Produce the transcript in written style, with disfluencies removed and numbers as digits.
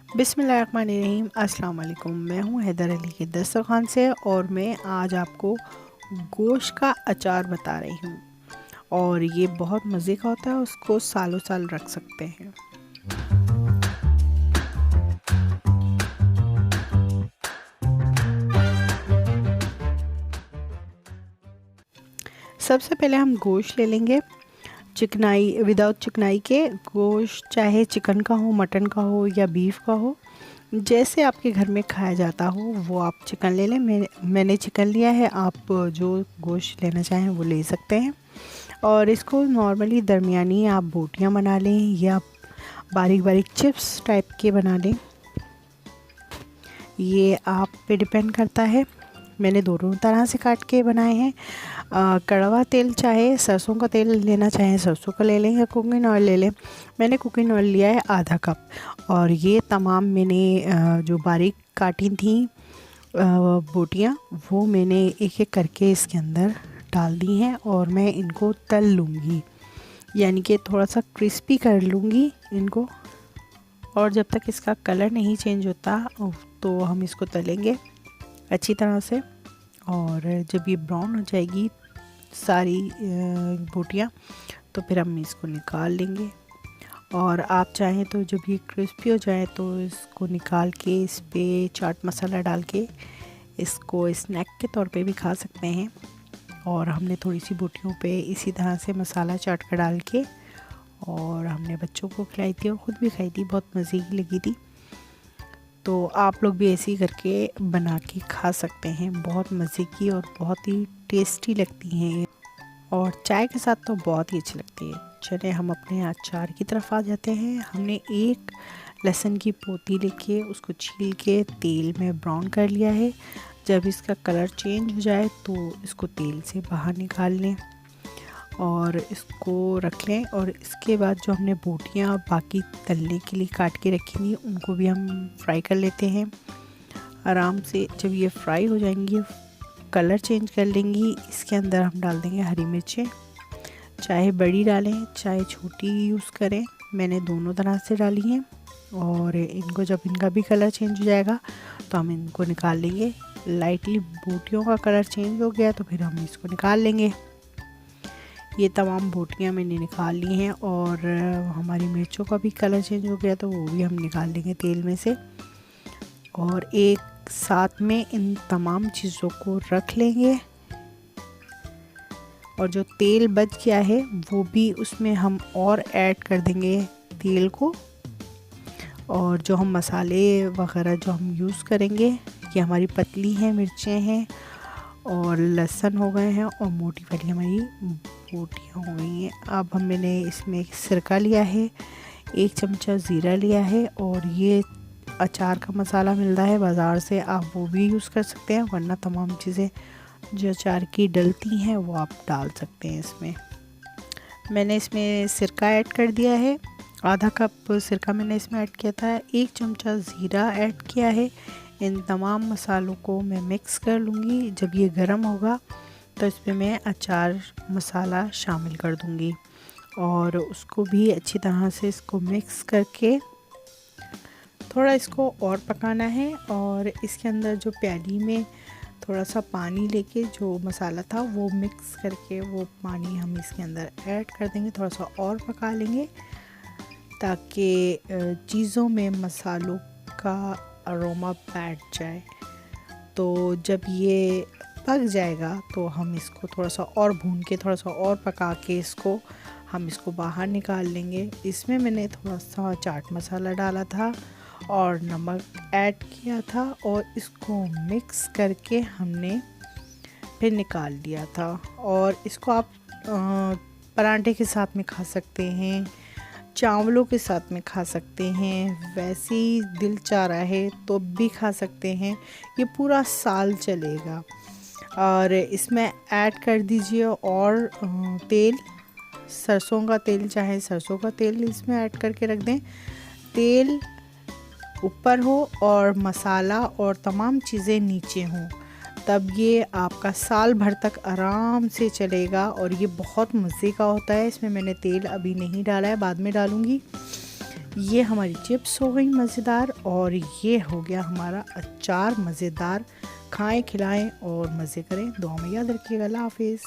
बिस्मिल्लाहिर्रहमानिर्रहीम। अस्सलाम वालेकुम। मैं हूँ हैदर अली के दस्तरखान से और मैं आज आपको गोश्त का अचार बता रही हूँ। और ये बहुत मज़े का होता है, उसको सालों साल रख सकते हैं। सबसे पहले हम गोश्त ले लेंगे, चिकनाई विदाउट चिकनाई के गोश्त, चाहे चिकन का हो, मटन का हो या बीफ का हो, जैसे आपके घर में खाया जाता हो वो आप चिकन ले लें। मैंने चिकन लिया है, आप जो गोश्त लेना चाहें वो ले सकते हैं। और इसको नॉर्मली दरमियानी आप बोटियां बना लें या बारीक बारीक चिप्स टाइप के बना लें, ये आप पे डिपेंड करता है। मैंने दोनों तरह से काट के बनाए हैं। कड़वा तेल, चाहे सरसों का तेल लेना चाहें सरसों का ले लें या कुकिंग ऑयल ले लें। मैंने कुकिंग ऑयल लिया है आधा कप। और ये तमाम मैंने जो बारीक काटी थी बोटियाँ, वो मैंने एक एक करके इसके अंदर डाल दी हैं और मैं इनको तल लूँगी, यानी कि थोड़ा सा क्रिस्पी कर लूँगी इनको। और जब तक इसका कलर नहीं चेंज होता तो हम इसको तलेंगे अच्छी तरह से। और जब ये ब्राउन हो जाएगी सारी बोटियाँ, तो फिर हम इसको निकाल लेंगे। और आप चाहें तो जब ये क्रिस्पी हो जाए तो इसको निकाल के इस पे चाट मसाला डाल के इसको स्नैक के तौर पे भी खा सकते हैं। और हमने थोड़ी सी बोटियों पे इसी तरह से मसाला चाट कर डाल के और हमने बच्चों को खिलाई थी और ख़ुद भी खाई थी, बहुत मज़े की लगी थी। तो आप लोग भी ऐसे ही करके बना के खा सकते हैं, बहुत मज़े की और बहुत ही टेस्टी लगती हैं और चाय के साथ तो बहुत ही अच्छी लगती है। चलिए हम अपने अचार की तरफ आ जाते हैं। हमने एक लहसुन की पोती लेके उसको छील के तेल में ब्राउन कर लिया है। जब इसका कलर चेंज हो जाए तो इसको तेल से बाहर निकाल लें और इसको रख लें। और इसके बाद जो हमने बोटियाँ बाकी तलने के लिए काट के रखी थी उनको भी हम फ्राई कर लेते हैं आराम से। जब ये फ्राई हो जाएंगी, कलर चेंज कर लेंगी, इसके अंदर हम डाल देंगे हरी मिर्चें, चाहे बड़ी डालें चाहे छोटी यूज़ करें। मैंने दोनों तरह से डाली हैं। और इनको जब इनका भी कलर चेंज हो जाएगा तो हम इनको निकाल लेंगे। लाइटली बोटियों का कलर चेंज हो गया तो फिर हम इसको निकाल लेंगे। ये तमाम बोटियाँ मैंने निकाल ली हैं और हमारी मिर्चों का भी कलर चेंज हो गया तो वो भी हम निकाल लेंगे तेल में से। और एक साथ में इन तमाम चीज़ों को रख लेंगे और जो तेल बच गया है वो भी उसमें हम और ऐड कर देंगे तेल को। और जो हम मसाले वगैरह जो हम यूज़ करेंगे, ये हमारी पतली हैं मिर्चें हैं और लहसुन हो गए हैं और मोटी वाली हमारी बोटियाँ हो गई हैं। अब मैंने इसमें सिरका लिया है, 1 चमचा ज़ीरा लिया है और ये अचार का मसाला मिलता है बाज़ार से, आप वो भी यूज़ कर सकते हैं, वरना तमाम चीज़ें जो अचार की डलती हैं वो आप डाल सकते हैं इसमें। मैंने इसमें सिरका ऐड कर दिया है, आधा कप सिरका मैंने इसमें ऐड किया था, 1 चमचा ज़ीरा ऐड किया है। इन तमाम मसालों को मैं मिक्स कर लूँगी। जब ये गर्म होगा तो इसमें मैं अचार मसाला शामिल कर दूँगी और उसको भी अच्छी तरह से इसको मिक्स करके थोड़ा इसको और पकाना है। और इसके अंदर जो प्याली में थोड़ा सा पानी लेके जो मसाला था वो मिक्स करके वो पानी हम इसके अंदर ऐड कर देंगे, थोड़ा सा और पका लेंगे ताकि चीज़ों में मसालों का अरोमा बैठ जाए। तो जब ये पक जाएगा तो हम इसको थोड़ा सा और भून के, थोड़ा सा और पका के हम इसको बाहर निकाल लेंगे। इसमें मैंने थोड़ा सा चाट मसाला डाला था और नमक ऐड किया था और इसको मिक्स करके हमने फिर निकाल लिया था। और इसको आप पराठे के साथ में खा सकते हैं, चावलों के साथ में खा सकते हैं, वैसे ही दिल चाह रहा है तो भी खा सकते हैं, ये पूरा साल चलेगा। और इसमें ऐड कर दीजिए और तेल, सरसों का तेल, चाहे सरसों का तेल इसमें ऐड करके रख दें। तेल ऊपर हो और मसाला और तमाम चीज़ें नीचे हों, तब ये आपका साल भर तक आराम से चलेगा और ये बहुत मज़े का होता है। इसमें मैंने तेल अभी नहीं डाला है, बाद में डालूँगी। ये हमारी चिप्स हो गई मज़ेदार, और ये हो गया हमारा अचार मज़ेदार। खाएं, खिलाएं और मज़े करें। दुआ में याद रखिएगा। अल्लाह हाफिज़।